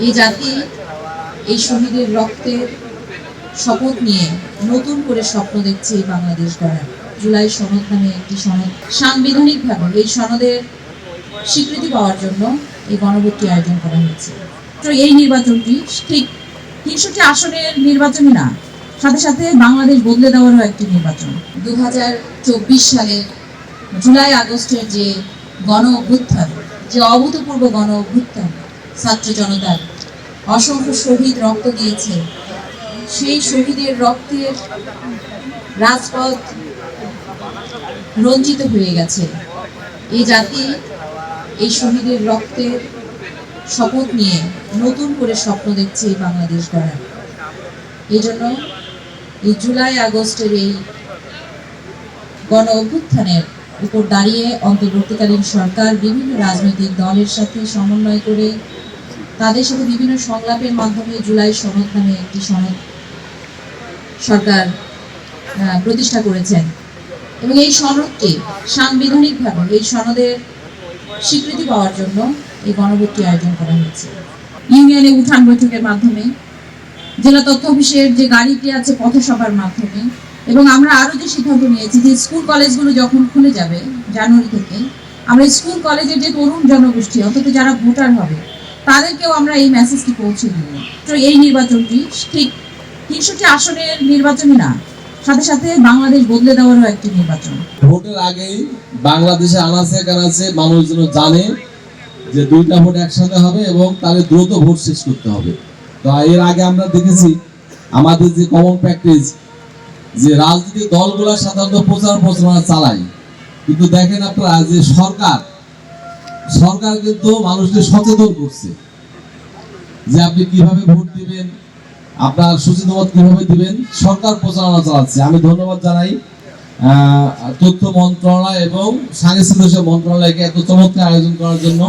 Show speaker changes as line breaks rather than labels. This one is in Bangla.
এই জাতি এই শহীদের রক্তের শপথ নিয়ে নতুন করে স্বপ্ন দেখছে এই বাংলাদেশ গড়ার। জুলাই সনদ নামে একটি সনদ, সাংবিধানিকভাবে এই সনদের স্বীকৃতি পাওয়ার জন্য এই গণভোটটি আয়োজন করা হয়েছে। তো এই নির্বাচনটি ঠিক ৩০০টি আসনের নির্বাচনই না, সাথে সাথে বাংলাদেশ বদলে দেওয়ারও একটি নির্বাচন। 2024 সালের জুলাই আগস্টের যে গণ অভ্যুত্থান, যে অভূতপূর্ব গণ অভ্যুত্থান, ছাত্র জনতার অসংখ্য শহীদ রক্ত দিয়েছে, সেই শহীদের রক্তের রাজপথ রঞ্জিত হয়ে গেছে। এই জাতি এই শহীদের রক্তের শপথ নিয়ে নতুন করে স্বপ্ন দেখছে এই বাংলাদেশ গড়ার। এই জন্য এই জুলাই আগস্টের এই গণ অভ্যুত্থানের উপর দাঁড়িয়ে অন্তর্বর্তীকালীন সরকার বিভিন্ন রাজনৈতিক দলের সাথে সমন্বয় করে তাদের সাথে বিভিন্ন সংলাপের মাধ্যমে জুলাই সনদ নামে একটি সনদ সরকার প্রতিষ্ঠা করেছেন এবং এই সনদটি সাংবিধানিকভাবে এই সনদের স্বীকৃতি পাওয়ার জন্য এই গণভোটটি আয়োজন করা হয়েছে। ইউনিয়নে উঠান বৈঠকের মাধ্যমে, জেলা তথ্য অফিসের যে গাড়িটি আছে পথসভার মাধ্যমে, এবং আমরা আরো যে সিদ্ধান্ত নিয়েছি যে স্কুল কলেজগুলো যখন খুলে যাবে জানুয়ারি থেকে, আমরা স্কুল কলেজের যে তরুণ জনগোষ্ঠী অন্তত যারা ভোটার হবে তাদেরকেও আমরা এই মেসেজটি পৌঁছে দিব। তো এই নির্বাচনটি ঠিক ৩০০টি আসনের নির্বাচনই না, সাথে সাথে বাংলাদেশ বদলে দেওয়ারও একটি নির্বাচন।
ভোটের আগেই বাংলাদেশে আনাচে কানাচে মানুষ যেন জানে যে দুইটা ভোট একসাথে হবে এবং তাহলে দ্রুত ভোট শেষ করতে হবে। তো এর আগে আমরা দেখেছি আমাদের যে কমন প্র্যাকটিস যে রাজনৈতিক দলগুলো সাধারণত প্রচার প্রচারণা চালায়, কিন্তু দেখেন আপনারা যে সরকার কিন্তু মানুষকে সচেতন করছে যে আপনি কিভাবে ভোট দিবেন, আপনার সচেতন কিভাবে দিবেন, সরকার প্রচারণা চালাচ্ছে। আমি ধন্যবাদ জানাই তথ্য মন্ত্রণালয় এবং সাংস্কৃতিক মন্ত্রণালয়কে এত চমৎকার আয়োজন করার জন্য।